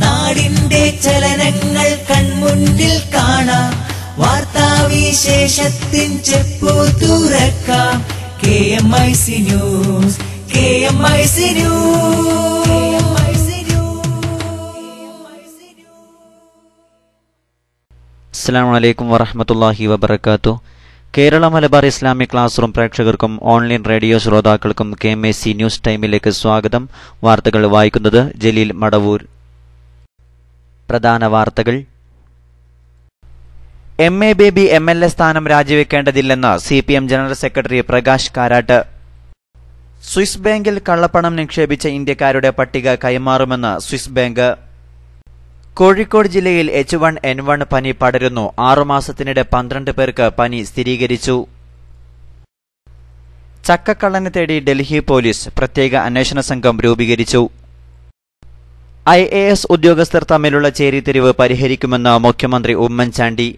നാടിന്റെ ചലനങ്ങൾ കൺമുന്നിൽ കാണാം, വാർത്താവിശേഷത്തിൻ ചെപ്പു തുറക്കാം. KMIC news, KMIC news. അസ്സലാമു അലൈക്കും വറഹ്മത്തുള്ളാഹി വബറകാതുഹു. Kerala Malabar Islamic class room പ്രേക്ഷകർക്കും ഓൺലൈൻ റേഡിയോ ശ്രോതാക്കൾക്കും KMIC ന്യൂസ് ടൈമിലേക്ക് സ്വാഗതം. വാർത്തകൾ വായിക്കുന്നത് ജലീൽ മടവൂർ. പ്രധാന വാർത്തകൾ. MA ബേബി MLA സ്ഥാനം രാജിവെക്കേണ്ടതില്ലെന്ന് CPM general secretary Prakash Karat. Swiss ബാങ്കിൽ കള്ളപ്പണം നിക്ഷേപിച്ച ഇന്ത്യക്കാരുടെ പട്ടിക കൈമാറുമെന്ന് സ്വിസ് ബാങ്ക്. കോഴിക്കോട് ജില്ലയിൽ H1N1 പനി പടരുന്നു. 6 മാസത്തിനിടെ 12 പേർക്ക് പനി സ്ഥിരീകരിച്ചു. ചക്കക്കള്ളനെ തേടി ഡൽഹി പോലീസ് പ്രത്യേക അന്വേഷണ സംഘം രൂപീകരിച്ചു. IAS ഉദ്യോഗസ്ഥർ തമ്മിലുള്ള ചേരിതിരിവ് പരിഹരിക്കുമെന്ന് മുഖ്യമന്ത്രി ഉമ്മൻചാണ്ടി.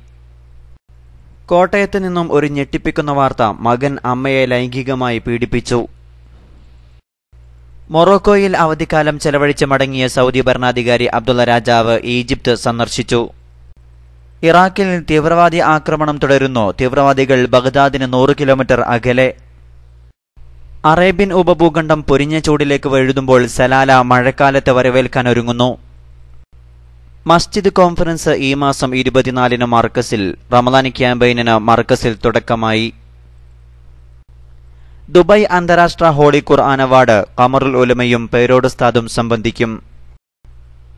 കോട്ടയത്ത് നിന്നും ഒരു ഞെട്ടിപ്പിക്കുന്ന വാർത്ത. മകൻ അമ്മയെ ലൈംഗികമായി പീഡിപ്പിച്ചു. മൊറോക്കോയിൽ അവധിക്കാലം ചെലവഴിച്ച് മടങ്ങിയ സൗദി ഭരണാധികാരി അബ്ദുള്ള രാജാവ് ഈജിപ്ത് സന്ദർശിച്ചു. ഇറാഖിൽ തീവ്രവാദി ആക്രമണം തുടരുന്നു. തീവ്രവാദികൾ ബഗ്ദാദിന് 100 കിലോമീറ്റർ അകലെ. അറേബ്യൻ ഉപഭൂഖണ്ഡം പൊരിഞ്ഞ ചൂടിലേക്ക് വഴുതുമ്പോൾ സലാല മഴക്കാലത്ത് വരവേൽക്കാനൊരുങ്ങുന്നു. മസ്ജിദ് കോൺഫറൻസ് ഈ മാസം 24-ന് മർക്കസിൽ. റമദാൻ ക്യാമ്പയിനിന് മർക്കസിൽ തുടക്കമായി. ദുബായ് അന്താരാഷ്ട്ര ഹോളി ഖുർആൻ അവാർഡ് ഖമറുൽ ഉലമയും പേരോട് ഉസ്താദും സംബന്ധിക്കും.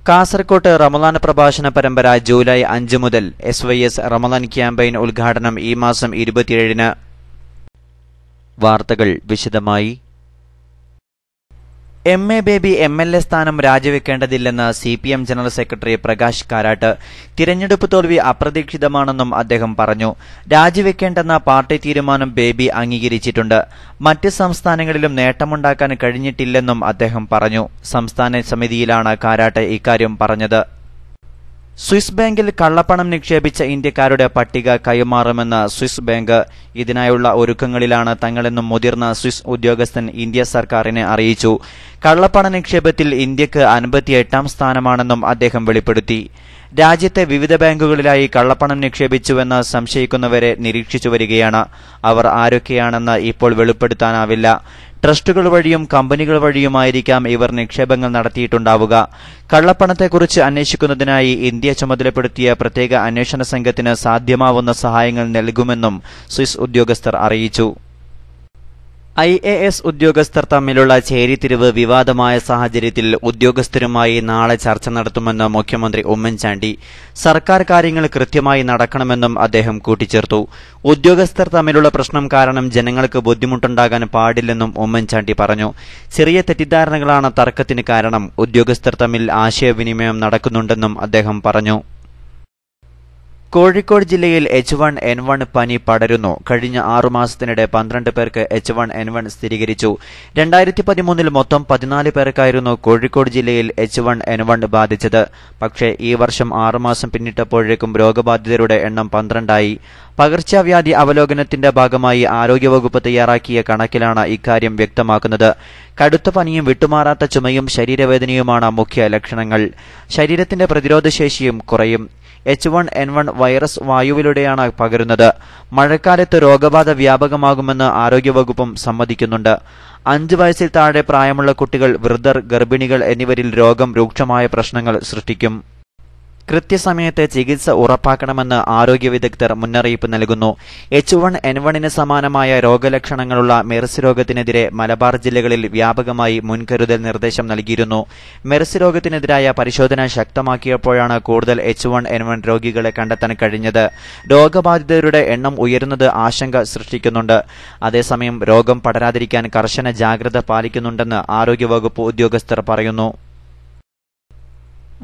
കാസർകോട്ട് റമദാൻ പ്രഭാഷണ പരമ്പര ജൂലൈ 5 മുതൽ. SYS റമദാൻ ക്യാമ്പയിൻ ഉദ്ഘാടനം ഈ മാസം 27-ന്. വാർത്തകൾ വിശദമായി. MA ബേബി MLA സ്ഥാനം രാജിവെക്കേണ്ടതില്ലെന്ന് CPM general secretary Prakash Karat. തിരഞ്ഞെടുപ്പ് തോൽവി അപ്രതീക്ഷിതമാണെന്നും അദ്ദേഹം പറഞ്ഞു. രാജിവെക്കേണ്ടെന്ന പാർട്ടി തീരുമാനം ബേബി അംഗീകരിച്ചിട്ടുണ്ട്. മറ്റ് സംസ്ഥാനങ്ങളിലും നേട്ടമുണ്ടാക്കാൻ കഴിഞ്ഞിട്ടില്ലെന്നും അദ്ദേഹം പറഞ്ഞു. സംസ്ഥാന സമിതിയിലാണ് കാരാട്ട് ഇക്കാര്യം പറഞ്ഞത്. സ്വിസ് ബാങ്കിൽ കള്ളപ്പണം നിക്ഷേപിച്ച ഇന്ത്യക്കാരുടെ പട്ടിക കൈമാറുമെന്ന് സ്വിസ് ബാങ്ക്. ഇതിനായുള്ള ഒരുക്കങ്ങളിലാണ് തങ്ങളെന്നും മുതിർന്ന സ്വിസ് ഉദ്യോഗസ്ഥൻ ഇന്ത്യ സർക്കാരിനെ അറിയിച്ചു. കള്ളപ്പണ നിക്ഷേപത്തിൽ ഇന്ത്യക്ക് 58ാം സ്ഥാനമാണെന്നും അദ്ദേഹം വെളിപ്പെടുത്തി. രാജ്യത്തെ വിവിധ ബാങ്കുകളിലായി കള്ളപ്പണം നിക്ഷേപിച്ചുവെന്ന് സംശയിക്കുന്നവരെ നിരീക്ഷിച്ചു വരികയാണ്. അവർ ആരൊക്കെയാണെന്ന് ഇപ്പോൾ വെളിപ്പെടുത്താനാവില്ല. ട്രസ്റ്റുകൾ വഴിയും കമ്പനികൾ വഴിയുമായിരിക്കാം ഇവർ നിക്ഷേപങ്ങൾ നടത്തിയിട്ടുണ്ടാവുക. കള്ളപ്പണത്തെക്കുറിച്ച് അന്വേഷിക്കുന്നതിനായി ഇന്ത്യ ചുമതലപ്പെടുത്തിയ പ്രത്യേക അന്വേഷണ സംഘത്തിന് സാധ്യമാവുന്ന സഹായങ്ങൾ നൽകുമെന്നും സ്വിസ് ഉദ്യോഗസ്ഥർ അറിയിച്ചു. IAS ഉദ്യോഗസ്ഥർ തമ്മിലുള്ള ചേരിതിരിവ് വിവാദമായ സാഹചര്യത്തിൽ ഉദ്യോഗസ്ഥരുമായി നാളെ ചർച്ച നടത്തുമെന്ന് മുഖ്യമന്ത്രി ഉമ്മൻചാണ്ടി. സർക്കാർ കാര്യങ്ങൾ കൃത്യമായി നടക്കണമെന്നും അദ്ദേഹം കൂട്ടിച്ചേർത്തു. ഉദ്യോഗസ്ഥർ തമ്മിലുള്ള പ്രശ്നം കാരണം ജനങ്ങൾക്ക് ബുദ്ധിമുട്ടുണ്ടാകാൻ പാടില്ലെന്നും ഉമ്മൻചാണ്ടി പറഞ്ഞു. ചെറിയ തെറ്റിദ്ധാരണകളാണ് തർക്കത്തിന് കാരണം. ഉദ്യോഗസ്ഥർ തമ്മിൽ ആശയവിനിമയം നടക്കുന്നുണ്ടെന്നും അദ്ദേഹം പറഞ്ഞു. കോഴിക്കോട് ജില്ലയിൽ H1N1 പനി പടരുന്നു. കഴിഞ്ഞ 6 മാസത്തിനിടെ 12 പേർക്ക് H1N1 സ്ഥിരീകരിച്ചു. 2013-ൽ മൊത്തം 14 പേർക്കായിരുന്നു കോഴിക്കോട് ജില്ലയിൽ H1N1 ബാധിച്ചത്. പക്ഷേ ഈ വർഷം 6 മാസം പിന്നിട്ടപ്പോഴേക്കും രോഗബാധിതരുടെ എണ്ണം 12ആയി. പകർച്ചവ്യാധി അവലോകനത്തിന്റെ ഭാഗമായി ആരോഗ്യവകുപ്പ് തയ്യാറാക്കിയ കണക്കിലാണ് ഇക്കാര്യം വ്യക്തമാക്കുന്നത്. കടുത്ത പനിയും വിട്ടുമാറാത്ത ചുമയും ശരീരവേദനയുമാണ് മുഖ്യ ലക്ഷണങ്ങൾ. ശരീരത്തിന്റെ പ്രതിരോധശേഷിയും കുറയും. H1N1 വൈറസ് വായുവിലൂടെയാണ് പകരുന്നത്. മഴക്കാലത്ത് രോഗബാധ വ്യാപകമാകുമെന്ന് ആരോഗ്യവകുപ്പും സമ്മതിക്കുന്നുണ്ട്. 5 വയസ്സിൽ താഴെ പ്രായമുള്ള കുട്ടികൾ, വൃദ്ധർ, ഗർഭിണികൾ എന്നിവരിൽ രോഗം രൂക്ഷമായ പ്രശ്നങ്ങൾ സൃഷ്ടിക്കും. കൃത്യസമയത്ത് ചികിത്സ ഉറപ്പാക്കണമെന്ന് ആരോഗ്യ വിദഗ്ധർ മുന്നറിയിപ്പ് നൽകുന്നു. H1N1 സമാനമായ രോഗലക്ഷണങ്ങളുള്ള മെർസ് രോഗത്തിനെതിരെ മലബാർ ജില്ലകളിൽ വ്യാപകമായി മുൻകരുതൽ നിർദ്ദേശം നൽകിയിരുന്നു. മെർസ് രോഗത്തിനെതിരായ പരിശോധന ശക്തമാക്കിയപ്പോഴാണ് കൂടുതൽ H1N1 രോഗികളെ കണ്ടെത്താൻ കഴിഞ്ഞത്. രോഗബാധിതരുടെ എണ്ണം ഉയരുന്നത് ആശങ്ക സൃഷ്ടിക്കുന്നുണ്ട്. അതേസമയം രോഗം പടരാതിരിക്കാൻ കർശന ജാഗ്രത പാലിക്കുന്നുണ്ടെന്ന് ആരോഗ്യവകുപ്പ് ഉദ്യോഗസ്ഥർ പറയുന്നു.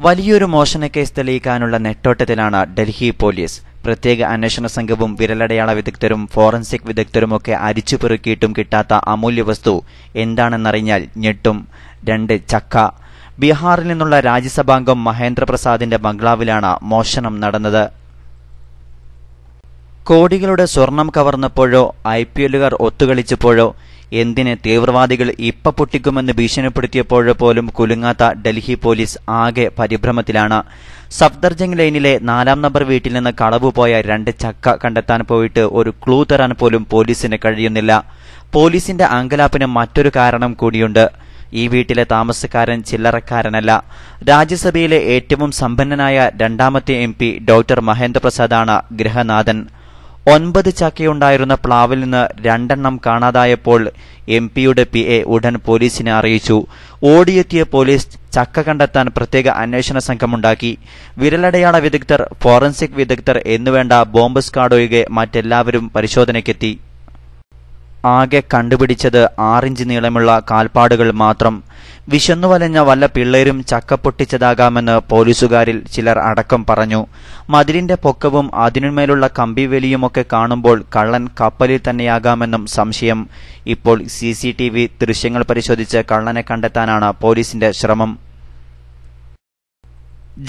വലിയൊരു മോഷണക്കേസ് തെളിയിക്കാനുള്ള നെട്ടോട്ടത്തിലാണ് ഡൽഹി പോലീസ്. പ്രത്യേക അന്വേഷണ സംഘവും വിരലടയാള വിദഗ്ധരും ഫോറൻസിക് വിദഗ്ധരുമൊക്കെ അരിച്ചുപെറുക്കിയിട്ടും കിട്ടാത്ത അമൂല്യ വസ്തു എന്താണെന്നറിഞ്ഞാൽ ഞെട്ടും. 2 ചക്ക. ബീഹാറിൽ നിന്നുള്ള രാജ്യസഭാംഗം മഹേന്ദ്രപ്രസാദിന്റെ ബംഗ്ലാവിലാണ് മോഷണം നടന്നത്. കോടികളുടെ സ്വർണം കവർന്നപ്പോഴോ IPLകാർ ഒത്തുകളിച്ചപ്പോഴോ എന്തിന് തീവ്രവാദികൾ ഇപ്പ പൊട്ടിക്കുമെന്ന് ഭീഷണിപ്പെടുത്തിയപ്പോഴോ പോലും കുലുങ്ങാത്ത ഡൽഹി പോലീസ് ആകെ പരിഭ്രമത്തിലാണ്. സഫ്ദർജംഗ് ലൈനിലെ 4-ാം നമ്പർ വീട്ടിൽ നിന്ന് കളവുപോയ 2 ചക്ക കണ്ടെത്താൻ പോയിട്ട് ഒരു ക്ലൂ തരാൻ പോലും പോലീസിന് കഴിയുന്നില്ല. പോലീസിന്റെ അങ്കലാപ്പിന് മറ്റൊരു കാരണം കൂടിയുണ്ട്. ഈ വീട്ടിലെ താമസക്കാരൻ ചില്ലറക്കാരനല്ല. രാജ്യസഭയിലെ ഏറ്റവും സമ്പന്നനായ 2ാമത്തെ MP ഡോക്ടർ മഹേന്ദ്രപ്രസാദാണ് ഗൃഹനാഥൻ. 9 ചക്കയുണ്ടായിരുന്ന പ്ലാവിൽ നിന്ന് 2 കാണാതായപ്പോൾ MPയുടെ PA ഉടൻ പോലീസിനെ അറിയിച്ചു. ഓടിയെത്തിയ പോലീസ് ചക്ക കണ്ടെത്താൻ പ്രത്യേക അന്വേഷണ സംഘമുണ്ടാക്കി. വിരലടയാള വിദഗ്ധർ, ഫോറൻസിക് വിദഗ്ധർ എന്നുവേണ്ട ബോംബ് സ്ക്വാഡ് ഒഴികെ മറ്റെല്ലാവരും പരിശോധനയ്ക്കെത്തി. ആകെ കണ്ടുപിടിച്ചത് 6 ഇഞ്ച് നീളമുള്ള കാൽപ്പാടുകൾ മാത്രം. വിശന്നുവലഞ്ഞ വല്ല പിള്ളേരും ചക്ക പൊട്ടിച്ചതാകാമെന്ന് പോലീസുകാരിൽ ചിലർ അടക്കം പറഞ്ഞു. മതിലിന്റെ പൊക്കവും അതിനുമേലുള്ള കമ്പിവേലിയുമൊക്കെ കാണുമ്പോൾ കള്ളൻ കപ്പലിൽ തന്നെയാകാമെന്നും സംശയം. ഇപ്പോൾ CCTV ദൃശ്യങ്ങൾ പരിശോധിച്ച് കള്ളനെ കണ്ടെത്താനാണ് പോലീസിന്റെ ശ്രമം.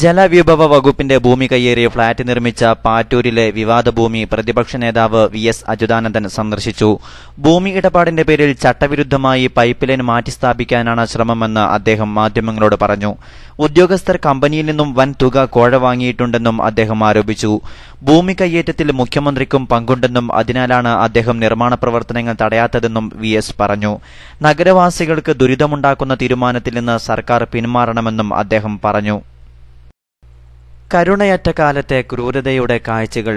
ജലവിഭവ വകുപ്പിന്റെ ഭൂമി കയ്യേറി ഫ്ളാറ്റ് നിർമ്മിച്ച പാറ്റൂരിലെ വിവാദ ഭൂമി പ്രതിപക്ഷ നേതാവ് VS അച്യുതാനന്ദൻ സന്ദർശിച്ചു. ഭൂമി ഇടപാടിന്റെ പേരിൽ ചട്ടവിരുദ്ധമായി പൈപ്പ് ലൈൻ മാറ്റിസ്ഥാപിക്കാനാണ് ശ്രമമെന്ന് അദ്ദേഹം മാധ്യമങ്ങളോട് പറഞ്ഞു. ഉദ്യോഗസ്ഥർ കമ്പനിയിൽ നിന്നും വൻ തുക കോഴ വാങ്ങിയിട്ടുണ്ടെന്നും അദ്ദേഹം ആരോപിച്ചു. ഭൂമി കയ്യേറ്റത്തിൽ മുഖ്യമന്ത്രിക്കും പങ്കുണ്ടെന്നും അതിനാലാണ് അദ്ദേഹം നിർമ്മാണ പ്രവർത്തനങ്ങൾ തടയാത്തതെന്നും VS പറഞ്ഞു. നഗരവാസികൾക്ക് ദുരിതമുണ്ടാക്കുന്ന തീരുമാനത്തിൽ നിന്ന് സർക്കാർ പിന്മാറണമെന്നും അദ്ദേഹം പറഞ്ഞു. കരുണയറ്റ കാലത്തെ ക്രൂരതയുടെ കാഴ്ചകൾ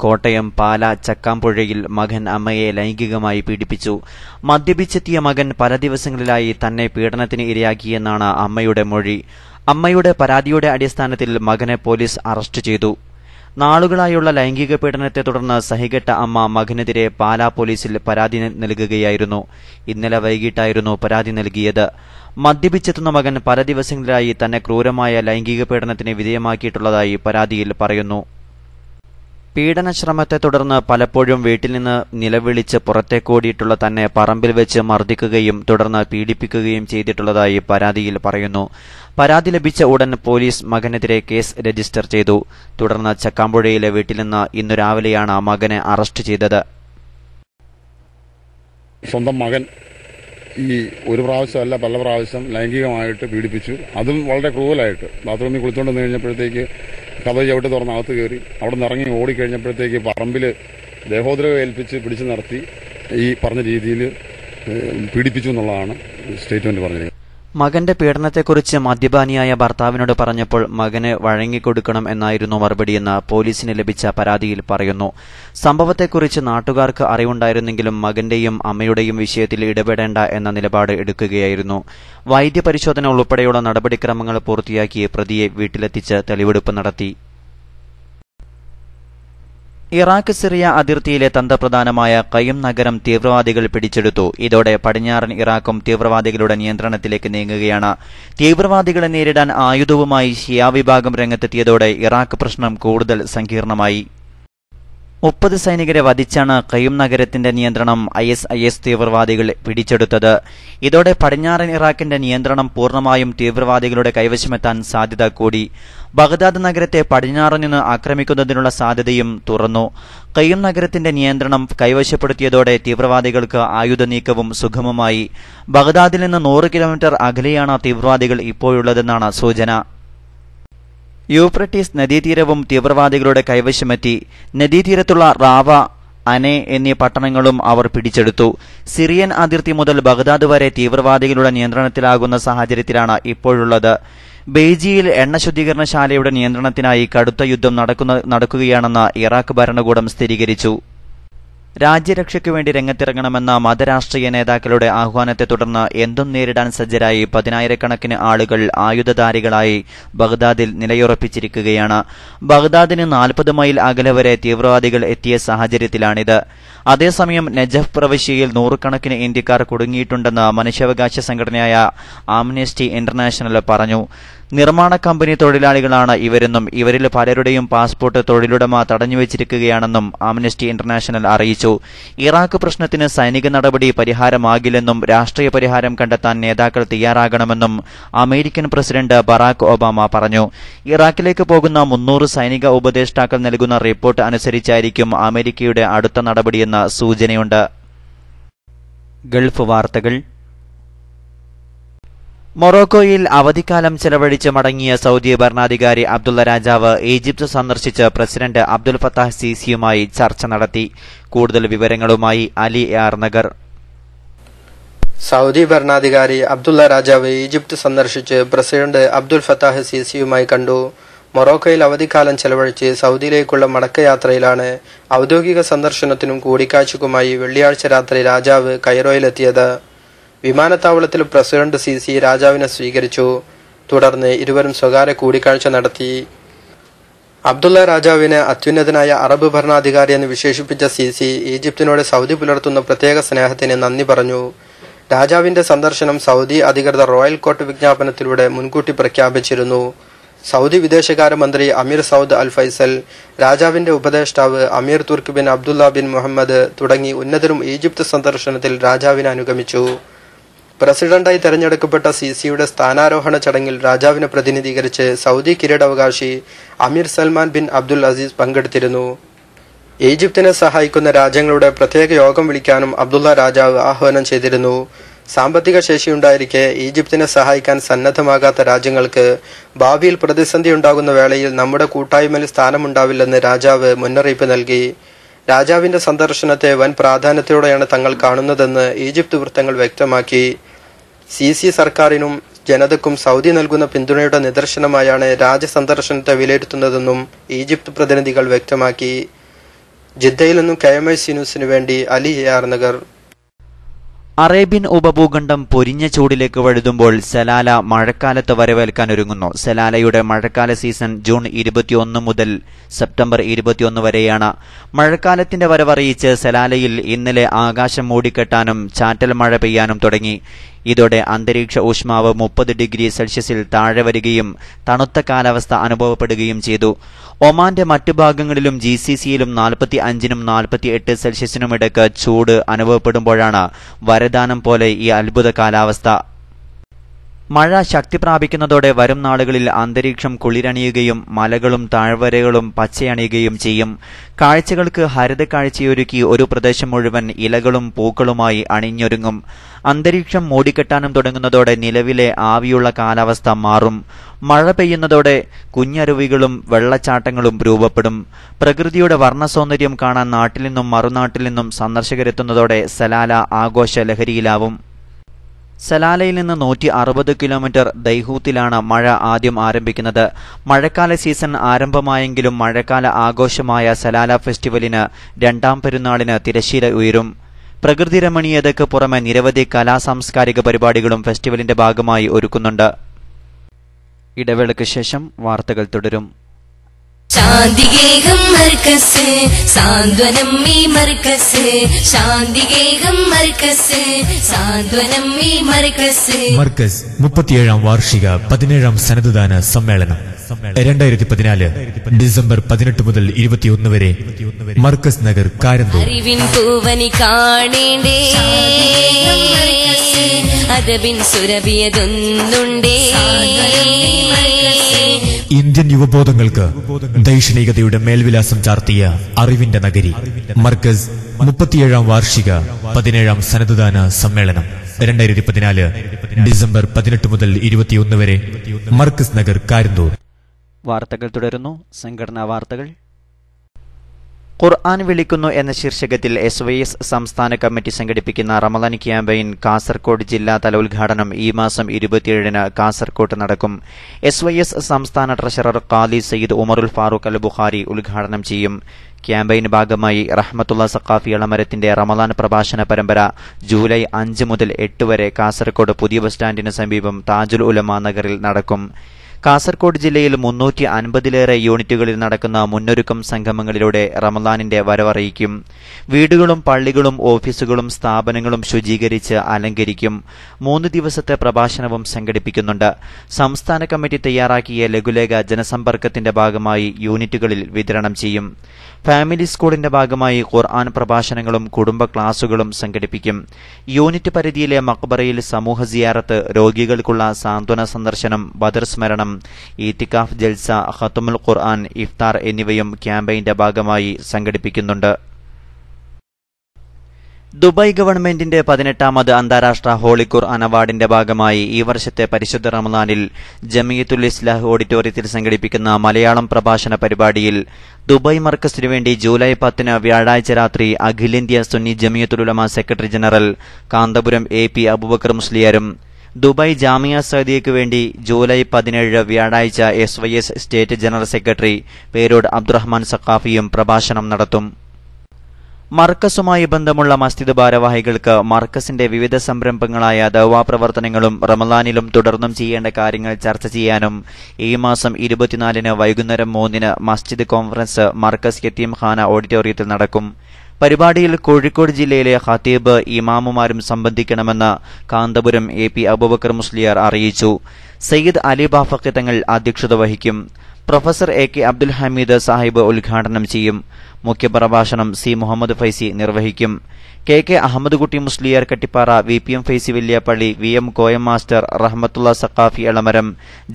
കോട്ടയം പാല ചക്കാമ്പുഴയിൽ മകൻ അമ്മയെ ലൈംഗികമായി പീഡിപ്പിച്ചു. മദ്യപിച്ചെത്തിയ മകൻ പല ദിവസങ്ങളിലായി തന്നെ പീഡനത്തിന് ഇരയാക്കിയെന്നാണ് അമ്മയുടെ മൊഴി. അമ്മയുടെ പരാതിയുടെ അടിസ്ഥാനത്തിൽ മകനെ പോലീസ് അറസ്റ്റ് ചെയ്തു. നാളുകളായുള്ള ലൈംഗിക പീഡനത്തെ തുടർന്ന് സഹികെട്ട അമ്മ മകനെതിരെ പാലാ പോലീസിൽ പരാതി നൽകുകയായിരുന്നു. ഇന്നലെ വൈകിട്ടായിരുന്നു പരാതി നൽകിയത്. മദ്യപിച്ചെത്തുന്ന മകൻ പല ദിവസങ്ങളിലായി തന്നെ ക്രൂരമായ ലൈംഗിക പീഡനത്തിന് വിധേയമാക്കിയിട്ടുള്ളതായി പരാതിയിൽ പറയുന്നു. പീഡനശ്രമത്തെ തുടർന്ന് പലപ്പോഴും വീട്ടിൽ നിന്ന് നിലവിളിച്ച് പുറത്തേക്കോടിയിട്ടുള്ള തന്നെ പറമ്പിൽ വെച്ച് മർദ്ദിക്കുകയും തുടർന്ന് പീഡിപ്പിക്കുകയും ചെയ്തിട്ടുള്ളതായി പരാതിയിൽ പറയുന്നു. പരാതി ലഭിച്ച ഉടൻ പോലീസ് മകനെതിരെ കേസ് രജിസ്റ്റർ ചെയ്തു. തുടർന്ന് ചക്കാമ്പുഴയിലെ വീട്ടിൽ നിന്ന് ഇന്നു രാവിലെയാണ് മകനെ അറസ്റ്റ് ചെയ്തത്. സ്വന്തം മകൻ ഈ ഒരു പ്രാവശ്യമല്ല പല പ്രാവശ്യം ലൈംഗികമായിട്ട് പീഡിപ്പിച്ചു. അതും വളരെ ക്രൂവലായിട്ട്. ബാത്റൂമിൽ കുളിച്ചുകൊണ്ട് കഴിഞ്ഞപ്പോഴത്തേക്ക് കഥ ചവിട്ടി തുറന്ന് അകത്ത് കയറി. അവിടെ നിന്ന് ഇറങ്ങി ഓടിക്കഴിഞ്ഞപ്പോഴത്തേക്ക് പറമ്പിൽ ദേഹോദ്രവം ഏൽപ്പിച്ച് പിടിച്ചു നിർത്തി ഈ പറഞ്ഞ രീതിയിൽ പീഡിപ്പിച്ചു എന്നുള്ളതാണ് സ്റ്റേറ്റ്മെന്റ് പറഞ്ഞത്. മകന്റെ പീഡനത്തെക്കുറിച്ച് മദ്യപാനിയായ ഭർത്താവിനോട് പറഞ്ഞപ്പോൾ മകന് വഴങ്ങിക്കൊടുക്കണം എന്നായിരുന്നു മറുപടിയെന്ന് പോലീസിന് ലഭിച്ച പരാതിയിൽ പറയുന്നു. സംഭവത്തെക്കുറിച്ച് നാട്ടുകാർക്ക് അറിവുണ്ടായിരുന്നെങ്കിലും മകന്റെയും അമ്മയുടെയും വിഷയത്തിൽ ഇടപെടേണ്ട എന്ന നിലപാട് എടുക്കുകയായിരുന്നു. വൈദ്യപരിശോധന ഉൾപ്പെടെയുള്ള നടപടിക്രമങ്ങൾ പൂർത്തിയാക്കി പ്രതിയെ വീട്ടിലെത്തിച്ച് തെളിവെടുപ്പ് നടത്തി. ഇറാഖ് സിറിയ അതിർത്തിയിലെ തന്ത്രപ്രധാനമായ ഖയ്യം നഗരം തീവ്രവാദികൾ പിടിച്ചെടുത്തു. ഇതോടെ പടിഞ്ഞാറൻ ഇറാഖും തീവ്രവാദികളുടെ നിയന്ത്രണത്തിലേക്ക് നീങ്ങുകയാണ്. തീവ്രവാദികളെ നേരിടാൻ ആയുധവുമായി ഷിയ വിഭാഗം രംഗത്തെത്തിയതോടെ ഇറാഖ് പ്രശ്നം കൂടുതൽ സങ്കീർണമായി. 30 സൈനികരെ വധിച്ചാണ് ഖയ്യം നഗരത്തിന്റെ നിയന്ത്രണം ISIS തീവ്രവാദികൾ പിടിച്ചെടുത്തത്. ഇതോടെ പടിഞ്ഞാറൻ ഇറാഖിന്റെ നിയന്ത്രണം പൂർണ്ണമായും തീവ്രവാദികളുടെ കൈവശമെത്താൻ സാധ്യത കൂടി. ബഗ്ദാദ് നഗരത്തെ പടിഞ്ഞാറു നിന്ന് ആക്രമിക്കുന്നതിനുള്ള സാധ്യതയും തുറന്നു. ഖയ്യം നഗരത്തിന്റെ നിയന്ത്രണം കൈവശപ്പെടുത്തിയതോടെ തീവ്രവാദികൾക്ക് ആയുധ നീക്കവും സുഗമമായി. ബഗ്ദാദിൽ നിന്ന് 100 കിലോമീറ്റർ അകലെയാണ് തീവ്രവാദികൾ ഇപ്പോഴുള്ളതെന്നാണ് സൂചന. യൂഫ്രട്ടീസ് നദീതീരവും തീവ്രവാദികളുടെ കൈവശമെത്തി. നദീതീരത്തുള്ള റാവ, അനെ എന്നീ പട്ടണങ്ങളും അവർ പിടിച്ചെടുത്തു. സിറിയൻ അതിർത്തി മുതൽ ബഗ്ദാദ് വരെ തീവ്രവാദികളുടെ നിയന്ത്രണത്തിലാകുന്ന സാഹചര്യത്തിലാണ് ഇപ്പോഴുള്ളത്. ബെയ്ജിയിൽ എണ്ണ ശുദ്ധീകരണശാലയുടെ നിയന്ത്രണത്തിനായി കടുത്ത യുദ്ധം നടക്കുകയാണെന്ന് ഇറാഖ് ഭരണകൂടം സ്ഥിരീകരിച്ചു. രാജ്യരക്ഷയ്ക്കു വേണ്ടി രംഗത്തിറങ്ങണമെന്ന മതരാഷ്ട്രീയ നേതാക്കളുടെ ആഹ്വാനത്തെ തുടർന്ന് എന്തും നേരിടാൻ സജ്ജരായി 10,000-കണക്കിന് ആളുകൾ ആയുധധാരികളായി ബഗ്ദാദിൽ നിലയുറപ്പിച്ചിരിക്കുകയാണ്. ബഗ്ദാദിന് 40 മൈൽ അകലെ വരെ തീവ്രവാദികൾ എത്തിയ സാഹചര്യത്തിലാണിത്. അതേസമയം നജഫ് പ്രവിശ്യയിൽ നൂറുകണക്കിന് ഇന്ത്യക്കാർ കുടുങ്ങിയിട്ടുണ്ടെന്ന് മനുഷ്യാവകാശ സംഘടനയായ ആംനസ്റ്റി ഇന്റർനാഷണൽ പറഞ്ഞു. നിർമ്മാണ കമ്പനി തൊഴിലാളികളാണ് ഇവരെന്നും ഇവരിൽ പലരുടെയും പാസ്പോർട്ട് തൊഴിലുടമ തടഞ്ഞുവച്ചിരിക്കുകയാണെന്നും ആംനസ്റ്റി ഇന്റർനാഷണൽ അറിയിച്ചു. ഇറാഖ് പ്രശ്നത്തിന് സൈനിക നടപടി പരിഹാരമാകില്ലെന്നും രാഷ്ട്രീയ പരിഹാരം കണ്ടെത്താൻ നേതാക്കൾ തയ്യാറാകണമെന്നും അമേരിക്കൻ പ്രസിഡന്റ് ബറാക് ഒബാമ പറഞ്ഞു. ഇറാഖിലേക്ക് പോകുന്ന 300 സൈനിക ഉപദേഷ്ടാക്കൾ നൽകുന്ന റിപ്പോർട്ട് അനുസരിച്ചായിരിക്കും അമേരിക്കയുടെ അടുത്ത നടപടിയെന്ന സൂചനയുണ്ട്. ഗൾഫ് വാർത്തകൾ. മൊറോക്കോയിൽ അവധിക്കാലം ചെലവഴിച്ച് മടങ്ങിയ സൗദി ഭരണാധികാരി അബ്ദുള്ള രാജാവ് ഈജിപ്ത് സന്ദർശിച്ച് പ്രസിഡന്റ് അബ്ദുൽ ഫത്താഹ് സീസിയുമായി ചർച്ച നടത്തി. കൂടുതൽ വിവരങ്ങളുമായി അലി ആർ നഗർ. സൗദി ഭരണാധികാരി അബ്ദുള്ള രാജാവ് ഈജിപ്ത് സന്ദർശിച്ച് പ്രസിഡന്റ് അബ്ദുൽ ഫത്താഹ് സീസിയുമായി കണ്ടു. മൊറോക്കോയിൽ അവധിക്കാലം ചെലവഴിച്ച് സൗദിയിലേക്കുള്ള മടക്കയാത്രയിലാണ്. ഔദ്യോഗിക സന്ദർശനത്തിനും കൂടിക്കാഴ്ചക്കുമായി വെള്ളിയാഴ്ച രാത്രി രാജാവ് കൈറോയിലെത്തിയത്. വിമാനത്താവളത്തിൽ പ്രസിഡന്റ് സീസി രാജാവിനെ സ്വീകരിച്ചു. തുടർന്ന് ഇരുവരും സ്വകാര്യ കൂടിക്കാഴ്ച നടത്തി. അബ്ദുള്ള രാജാവിനെ അത്യുന്നതനായ അറബ് ഭരണാധികാരി എന്ന് വിശേഷിപ്പിച്ച സീസി ഈജിപ്തിനോട് സൗദി പുലർത്തുന്ന പ്രത്യേക സ്നേഹത്തിന് നന്ദി പറഞ്ഞു. രാജാവിന്റെ സന്ദർശനം സൗദി അധികൃതർ റോയൽ കോർട്ട് വിജ്ഞാപനത്തിലൂടെ മുൻകൂട്ടി പ്രഖ്യാപിച്ചിരുന്നു. സൗദി വിദേശകാര്യമന്ത്രി അമീർ സൗദ് അൽ ഫൈസൽ, രാജാവിന്റെ ഉപദേഷ്ടാവ് അമീർ തുർക്ക് ബിൻ അബ്ദുള്ള ബിൻ മുഹമ്മദ് തുടങ്ങി ഉന്നതരും ഈജിപ്ത് സന്ദർശനത്തിൽ രാജാവിനെ അനുഗമിച്ചു. പ്രസിഡന്റായി തെരഞ്ഞെടുക്കപ്പെട്ട സീസിയുടെ സ്ഥാനാരോഹണ ചടങ്ങിൽ രാജാവിനെ പ്രതിനിധീകരിച്ച് സൗദി കിരീടാവകാശി അമീർ സൽമാൻ ബിൻ അബ്ദുൽ അസീസ് പങ്കെടുത്തിരുന്നു. ഈജിപ്തിനെ സഹായിക്കുന്ന രാജ്യങ്ങളുടെ പ്രത്യേക യോഗം വിളിക്കാനും അബ്ദുള്ള രാജാവ് ആഹ്വാനം ചെയ്തിരുന്നു. സാമ്പത്തിക ശേഷിയുണ്ടായിരിക്കെ ഈജിപ്തിനെ സഹായിക്കാൻ സന്നദ്ധമാകാത്ത രാജ്യങ്ങൾക്ക് ഭാവിയിൽ പ്രതിസന്ധി ഉണ്ടാകുന്ന വേളയിൽ നമ്മുടെ കൂട്ടായ്മയിൽ സ്ഥാനമുണ്ടാവില്ലെന്ന് രാജാവ് മുന്നറിയിപ്പ് നൽകി. രാജാവിന്റെ സന്ദർശനത്തെ വൻ പ്രാധാന്യത്തോടെയാണ് തങ്ങൾ കാണുന്നതെന്ന് ഈജിപ്ത് വൃത്തങ്ങൾ വ്യക്തമാക്കി. സീസി സർക്കാരിനും ജനതയ്ക്കും സൗദി നൽകുന്ന പിന്തുണയുടെ നിദർശനമായാണ് രാജ്യസന്ദർശനത്തെ വിലയിരുത്തുന്നതെന്നും ഈജിപ്ത് പ്രതിനിധികൾ വ്യക്തമാക്കി. ജിദ്ദയിൽ നിന്നും KMIC ന്യൂസിനു വേണ്ടി അലി ആർ നഗർ. അറേബ്യൻ ഉപഭൂഖണ്ഡം പൊരിഞ്ഞ ചൂടിലേക്ക് വഴുതുമ്പോൾ സലാല മഴക്കാലത്ത് വരവേൽക്കാനൊരുങ്ങുന്നു. സലാലയുടെ മഴക്കാല സീസൺ ജൂൺ 21 മുതൽ സെപ്റ്റംബർ 21 വരെയാണ്. മഴക്കാലത്തിന്റെ വരവറിയിച്ച് സലാലയിൽ ഇന്നലെ ആകാശം മൂടിക്കെട്ടാനും ചാറ്റൽ മഴ പെയ്യാനും തുടങ്ങി. ഇതോടെ അന്തരീക്ഷ ഊഷ്മാവ് 30 ഡിഗ്രി സെൽഷ്യസിൽ താഴെ വരികയും തണുത്ത കാലാവസ്ഥ അനുഭവപ്പെടുകയും ചെയ്തു. ഒമാന്റെ മറ്റു ഭാഗങ്ങളിലും GCCയിലും 45നും 48 സെൽഷ്യസിനുമിടയ്ക്ക് ചൂട് അനുഭവപ്പെടുമ്പോഴാണ് വരദാനം പോലെ ഈ അത്ഭുത കാലാവസ്ഥ. മഴ ശക്തി പ്രാപിക്കുന്നതോടെ വരും നാളുകളിൽ അന്തരീക്ഷം കുളിരണിയുകയും മലകളും താഴ്വരകളും പച്ചയണിയുകയും ചെയ്യും. കാഴ്ചകൾക്ക് ഹരിത കാഴ്ചയൊരുക്കി ഒരു പ്രദേശം മുഴുവൻ ഇലകളും പൂക്കളുമായി അണിഞ്ഞൊരുങ്ങും. അന്തരീക്ഷം മൂടിക്കെട്ടാനും തുടങ്ങുന്നതോടെ നിലവിലെ ആവിയുള്ള കാലാവസ്ഥ മാറും. മഴ പെയ്യുന്നതോടെ കുഞ്ഞരുവികളും വെള്ളച്ചാട്ടങ്ങളും രൂപപ്പെടും. പ്രകൃതിയുടെ വർണ്ണസൗന്ദര്യം കാണാൻ നാട്ടിൽ നിന്നും മറുനാട്ടിൽ നിന്നും സന്ദർശകരെത്തുന്നതോടെ സലാല ആഘോഷ ലഹരിയിലാവും. സലാലയിൽ നിന്ന് 160 കിലോമീറ്റർ ദൈഹൂത്തിലാണ് മഴ ആദ്യം ആരംഭിക്കുന്നത്. മഴക്കാല സീസൺ ആരംഭമായെങ്കിലും മഴക്കാല ആഘോഷമായ സലാല ഫെസ്റ്റിവലിന് രണ്ടാം പെരുന്നാളിന് തിരശ്ശീല ഉയരും. പ്രകൃതി രമണീയതയ്ക്ക് പുറമെ നിരവധി കലാസാംസ്കാരിക പരിപാടികളും ഫെസ്റ്റിവലിന്റെ ഭാഗമായി ഒരുക്കുന്നുണ്ട്. ഇടവേളയ്ക്ക് ശേഷം വാർത്തകൾ തുടരും. ശാന്തിഗേഹം മർക്കസ് സാന്ത്വനം ഈ മർക്കസ് ശാന്തിഗേഹം മർക്കസ് സാന്ത്വനം ഈ മർക്കസ് 37ാം വാർഷിക 17ാം സന്നദ്ധദാന സമ്മേളനം 2014 ഡിസംബർ 18 മുതൽ 21 വരെ മർക്കസ് നഗർ കാരന്തൂർ. അറിവിൻ പൂവനി കാണേണ്ടേ അതബിൻ സുരഭിയതൊന്നുണ്ടേ. ഇന്ത്യൻ യുവബോധങ്ങൾക്ക് ദൈക്ഷണികതയുടെ മേൽവിലാസം ചാർത്തിയ അറിവിന്റെ നഗരി മർക്കസ് 37ാം വാർഷിക 17ാം സന്നദ്ധദാന സമ്മേളനം 2014 ഡിസംബർ 18 മുതൽ 21 വരെ മർക്കസ് നഗർ കാരന്തൂർ. വാർത്തകൾ തുടരുന്നു. സംഘടനാ വാർത്തകൾ. ഖുർആൻ വിളിക്കുന്നു എന്ന ശീർഷകത്തിൽ SYS സംസ്ഥാന കമ്മിറ്റി സംഘടിപ്പിക്കുന്ന റമളാൻ ക്യാമ്പയിൻ കാസർകോട് ജില്ലാതല ഉദ്ഘാടനം ഈ മാസം 27-ന് കാസർകോട്ട് നടക്കും. SYS സംസ്ഥാന ട്രഷറർ ഖാലി സയ്യിദ് ഉമറുൽ ഫാറൂഖ് അൽ ബുഖാരി ഉദ്ഘാടനം ചെയ്യും. ക്യാമ്പയിൻ ഭാഗമായി റഹ്മത്തുള്ള സഖാഫി എളമരത്തിന്റെ റമളാൻ പ്രഭാഷണ പരമ്പര ജൂലൈ 5 മുതൽ 8 വരെ കാസർകോട് പുതിയ ബസ് സ്റ്റാൻഡിന് സമീപം താജുൽ ഉലമ നഗറിൽ നടക്കും. കാസർഗോഡ് ജില്ലയിൽ 350-ലേറെ യൂണിറ്റുകളിൽ നടക്കുന്ന മുന്നൊരുക്കം സംഗമങ്ങളിലൂടെ റമദാനിന്റെ വരവറിയിക്കും. വീടുകളും പള്ളികളും ഓഫീസുകളും സ്ഥാപനങ്ങളും ശുചീകരിച്ച് അലങ്കരിക്കും. 3 ദിവസത്തെ പ്രഭാഷണവും സംഘടിപ്പിക്കുന്നുണ്ട്. സംസ്ഥാന കമ്മിറ്റി തയ്യാറാക്കിയ ലഘുലേഖ ജനസമ്പർക്കത്തിന്റെ ഭാഗമായി യൂണിറ്റുകളിൽ വിതരണം ചെയ്യും. ഫാമിലി സ്കൂളിന്റെ ഭാഗമായി ഖുർആൻ പ്രഭാഷണങ്ങളും കുടുംബ ക്ലാസുകളും സംഘടിപ്പിക്കും. യൂണിറ്റ് പരിധിയിലെ മഖ്ബറയിൽ സമൂഹ സിയാറത്ത്, രോഗികൾക്കുള്ള സാന്ത്വന സന്ദർശനം, ബദർ സ്മരണം, ഈത്തിക്കാഫ് ജൽസ, ഖത്മുൽ ഖുർആൻ, ഇഫ്താർ എന്നിവയും ക്യാമ്പയിന്റെ ഭാഗമായി സംഘടിപ്പിക്കുന്നുണ്ട്. ദുബായ് ഗവൺമെന്റിന്റെ 18ാമത് അന്താരാഷ്ട്ര ഹോളി ഖുർആൻ അവാർഡിന്റെ ഭാഗമായി ഈ വർഷത്തെ പരിശുദ്ധ റമദാനിൽ ജമിയത്തുൽ ഇസ്ലാഹ് ഓഡിറ്റോറിയത്തിൽ സംഘടിപ്പിക്കുന്ന മലയാളം പ്രഭാഷണ പരിപാടിയിൽ ദുബായ് മർക്കസിനു വേണ്ടി ജൂലൈ 10 വ്യാഴാഴ്ച രാത്രി അഖിലേന്ത്യാ Sunni Jamiyyathul Ulama secretary general Kanthapuram AP Aboobacker മുസ്ലിയാരും ദുബായ് ജാമിയ സഅദിയയ്ക്ക് വേണ്ടി ജൂലൈ 17 വ്യാഴാഴ്ച SYS സ്റ്റേറ്റ് ജനറൽ സെക്രട്ടറി പേരോട് അബ്ദുറഹ്മാൻ സഖാഫിയും പ്രഭാഷണം നടത്തും. മർക്കസുമായി ബന്ധമുള്ള മസ്ജിദ് ഭാരവാഹികൾക്ക് മർക്കസിന്റെ വിവിധ സംരംഭങ്ങളായ ദഅ്വാ പ്രവർത്തനങ്ങളും റമദാനിലും തുടർന്നും ചെയ്യേണ്ട കാര്യങ്ങൾ ചർച്ച ചെയ്യാനും ഈ മാസം 24 വൈകുന്നേരം 3 മസ്ജിദ് കോൺഫറൻസ് മർക്കസ് യതീംഖാന ഓഡിറ്റോറിയത്തിൽ നടക്കും. പരിപാടിയിൽ കോഴിക്കോട് ജില്ലയിലെ ഖതീബ്, ഇമാമുമാരും സംബന്ധിക്കണമെന്ന് കാന്തപുരം AP അബൂബക്കർ മുസ്ലിയാർ അറിയിച്ചു. സയ്യിദ് അലി ബാഫഖി തങ്ങൾ അധ്യക്ഷത വഹിക്കും. പ്രൊഫസർ AK അബ്ദുൽ ഹമീദ് സാഹിബ് ഉദ്ഘാടനം ചെയ്യും. മുഖ്യപ്രഭാഷണം C മുഹമ്മദ് ഫൈസി നിർവഹിക്കും. KK Ahammed Kutty Musliyar Kattippara, VPM Faizy Valiyapalli, VM Koyam master, Rahmathulla Saqafi Elamaram,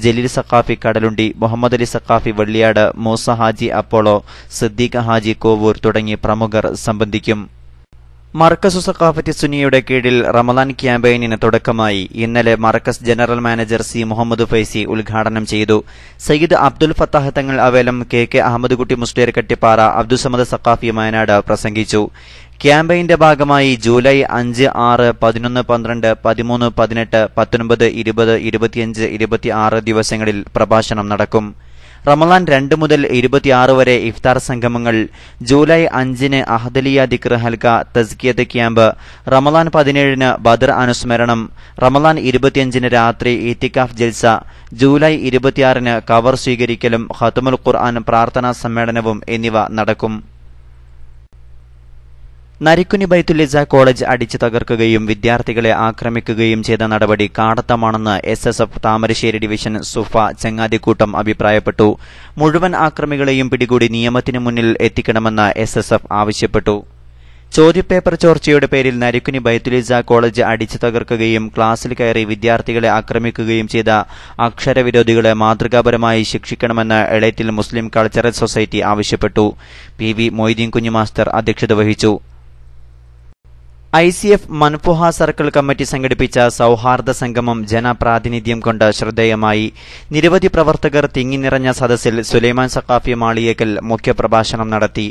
Jaleel Saqafi Kadalundi, Muhammed Ali Saqafi Velliyad, Moosa Haji Apollo, Siddique Haji Kovoor തുടങ്ങി പ്രമുഖർ സംബന്ധിക്കും. മർക്കസു സഖാഫത്തി സുന്നിയുടെ കീഴിൽ റമദാൻ ക്യാമ്പയിനിന് തുടക്കമായി. ഇന്നലെ Markaz general manager C Muhammad Faizy ഉദ്ഘാടനം ചെയ്തു. സയ്യിദ് അബ്ദുൽ ഫത്താഹ് തങ്ങൾ അവേലം, KK അഹമ്മദ് കുട്ടി മുസ്ലിയാർ കട്ടിപ്പാറ, അബ്ദുസമദ് സഖാഫി വയനാട് പ്രസംഗിച്ചു. ക്യാമ്പയിന്റെ ഭാഗമായി ജൂലൈ 5, 6, 11, 12, 13, 18, 19, 20, 25, 26 ദിവസങ്ങളിൽ പ്രഭാഷണം നടക്കും. റമദാൻ 2 മുതൽ 26 വരെ ഇഫ്താർ സംഗമങ്ങൾ, ജൂലൈ 5 അഹദലിയ ദിക്ർ ഹൽക്ക തസ്കിയത്ത് ക്യാമ്പ്, റമദാൻ 17 ബദർ അനുസ്മരണം, റമദാൻ 25 രാത്രി ഈത്തിക്കാഫ് ജൽസ, ജൂലൈ 26 കവർ സ്വീകരിക്കലും ഖത്മുൽ ഖുർആൻ പ്രാർത്ഥനാ സമ്മേളനവും എന്നിവ നടക്കും. നരിക്കുനി ബൈത്തുൽ കോളേജ് അടിച്ചു തകർക്കുകയും വിദ്യാർത്ഥികളെ ആക്രമിക്കുകയും ചെയ്ത നടപടി കാടത്തമാണെന്ന് SSF താമരശ്ശേരി ഡിവിഷൻ സുഫ ചങ്ങാതിക്കൂട്ടം അഭിപ്രായപ്പെട്ടു. മുഴുവൻ ആക്രമികളെയും പിടികൂടി നിയമത്തിന് മുന്നിൽ എത്തിക്കണമെന്ന് SSF ആവശ്യപ്പെട്ടു. ചോദ്യപേപ്പർ ചോർച്ചയുടെ പേരിൽ നരിക്കുനി ബൈത്തുൽ കോളേജ് അടിച്ചു തകർക്കുകയും ക്ലാസ്സിൽ കയറി വിദ്യാർത്ഥികളെ ആക്രമിക്കുകയും ചെയ്ത അക്ഷരവിരോധികളെ മാതൃകാപരമായി ശിക്ഷിക്കണമെന്ന് എളേറ്റിൽ മുസ്ലിം കൾച്ചറൽ സൊസൈറ്റി ആവശ്യപ്പെട്ടു. PV മൊയ്തീൻ കുഞ്ഞു മാസ്റ്റർ അധ്യക്ഷത വഹിച്ചു. ICF മൻഫുഹ സർക്കിൾ കമ്മിറ്റി സംഘടിപ്പിച്ച സൗഹാർദ്ദ സംഗമം ജനപ്രാതിനിധ്യം കൊണ്ട് ശ്രദ്ധേയമായി. നിരവധി പ്രവർത്തകർ തിങ്ങിനിറഞ്ഞ സദസ്സിൽ സുലൈമാൻ സഖാഫി മാളിയേക്കൽ മുഖ്യപ്രഭാഷണം നടത്തി.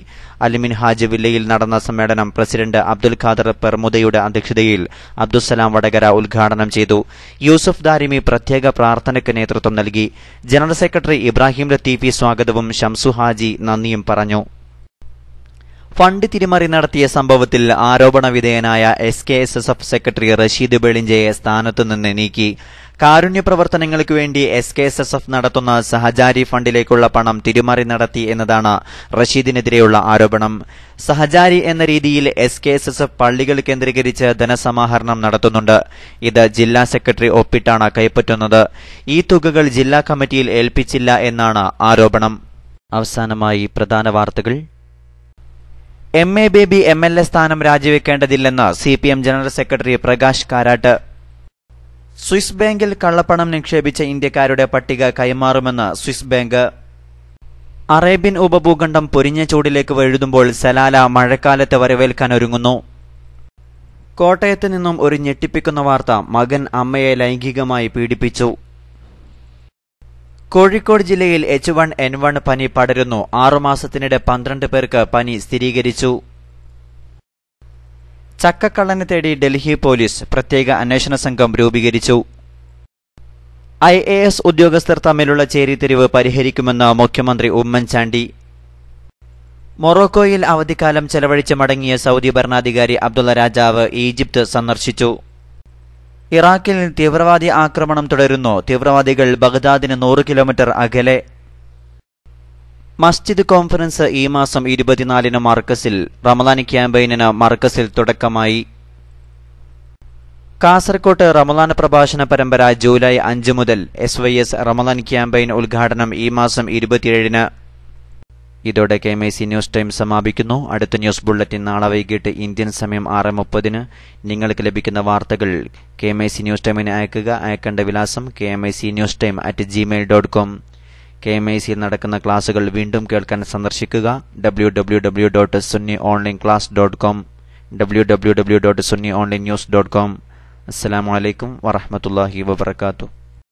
അലിമിൻ ഹാജ് വില്ലയിൽ നടന്ന സമ്മേളനം പ്രസിഡന്റ് അബ്ദുൽ ഖാദർ പെർമുദയുടെ അധ്യക്ഷതയിൽ അബ്ദുസലാം വടകര ഉദ്ഘാടനം ചെയ്തു. യൂസുഫ് ദാരിമി പ്രത്യേക പ്രാർത്ഥനയ്ക്ക് നേതൃത്വം നൽകി. ജനറൽ സെക്രട്ടറി ഇബ്രാഹിം ലത്തീഫി സ്വാഗതവും ഷംസു ഹാജി നന്ദിയും പറഞ്ഞു. ഫണ്ട് തിരിമറി നടത്തിയ സംഭവത്തിൽ ആരോപണ വിധേയനായ SKSSF സെക്രട്ടറി റഷീദ് ബെളിഞ്ചയെ സ്ഥാനത്തുനിന്ന് നീക്കി. കാരുണ്യ പ്രവർത്തനങ്ങൾക്ക് വേണ്ടി SKSSF നടത്തുന്ന സഹചാരി ഫണ്ടിലേക്കുള്ള പണം തിരിമറി നടത്തി എന്നതാണ് റഷീദിനെതിരെയുള്ള ആരോപണം. സഹചാരി എന്ന രീതിയിൽ SKSSF പള്ളികൾ കേന്ദ്രീകരിച്ച് ധനസമാഹരണം നടത്തുന്നുണ്ട്. ഇത് ജില്ലാ സെക്രട്ടറി ഒപ്പിട്ടാണ് കൈപ്പറ്റുന്നത്. ഈ തുകകൾ ജില്ലാ കമ്മിറ്റിയിൽ ഏൽപ്പിച്ചില്ല എന്നാണ് ആരോപണം. അവസാനമായി പ്രധാന വാർത്തകൾ. MA ബേബി MLA സ്ഥാനം രാജിവെക്കേണ്ടതില്ലെന്ന് CPM general secretary Prakash Karat. Swiss ബാങ്കിൽ കള്ളപ്പണം നിക്ഷേപിച്ച ഇന്ത്യക്കാരുടെ പട്ടിക കൈമാറുമെന്ന് സ്വിസ് ബാങ്ക്. അറേബ്യൻ ഉപഭൂഖണ്ഡം പൊരിഞ്ഞ ചൂടിലേക്ക് വഴുതുമ്പോൾ സലാല മഴക്കാലത്ത് വരവേൽക്കാനൊരുങ്ങുന്നു. കോട്ടയത്ത് നിന്നും ഒരു ഞെട്ടിപ്പിക്കുന്ന വാർത്ത. മകൻ അമ്മയെ ലൈംഗികമായി പീഡിപ്പിച്ചു. കോഴിക്കോട് ജില്ലയിൽ H1N1 പനി പടരുന്നു. 6 മാസത്തിനിടെ 12 പേർക്ക് പനി സ്ഥിരീകരിച്ചു. ചക്കക്കള്ളനെ തേടി ഡൽഹി പോലീസ് പ്രത്യേക അന്വേഷണ സംഘം രൂപീകരിച്ചു. IAS ഉദ്യോഗസ്ഥർ തമ്മിലുള്ള ചേരിതിരിവ് പരിഹരിക്കുമെന്ന് മുഖ്യമന്ത്രി ഉമ്മൻചാണ്ടി. മൊറോക്കോയിൽ അവധിക്കാലം ചെലവഴിച്ച് മടങ്ങിയ സൗദി ഭരണാധികാരി അബ്ദുള്ള രാജാവ് ഈജിപ്ത് സന്ദർശിച്ചു. ഇറാഖിൽ തീവ്രവാദി ആക്രമണം തുടരുന്നു. തീവ്രവാദികൾ ബഗ്ദാദിന് 100 കിലോമീറ്റർ അകലെ. മസ്ജിദ് കോൺഫറൻസ് ഈ മാസം 24-ന് മർക്കസിൽ. റമദാൻ ക്യാമ്പയിനിന് മർക്കസിൽ തുടക്കമായി. കാസർകോട്ട് റമദാൻ പ്രഭാഷണ പരമ്പര ജൂലൈ 5 മുതൽ. SYS റമദാൻ ക്യാമ്പയിൻ ഉദ്ഘാടനം ഈ മാസം 27-ന്. ഇതോടെ KMIC ന്യൂസ് ടൈം സമാപിക്കുന്നു. അടുത്ത ന്യൂസ് ബുള്ളറ്റിൻ നാളെ വൈകിട്ട് ഇന്ത്യൻ സമയം 6:30-ന്. നിങ്ങൾക്ക് ലഭിക്കുന്ന വാർത്തകൾ KMIC ന്യൂസ് ടൈമിന് അയക്കുക. അയക്കേണ്ട വിലാസം kmicnewstime@gmail.com. KMICയിൽ നടക്കുന്ന ക്ലാസുകൾ വീണ്ടും കേൾക്കാൻ സന്ദർശിക്കുക www.sunnyonlineclass.com, www.sunnyonlinenews.com. അസ്സലാമു അലൈക്കും വറഹ്മത്തുള്ളാഹി വബറകാതുഹു.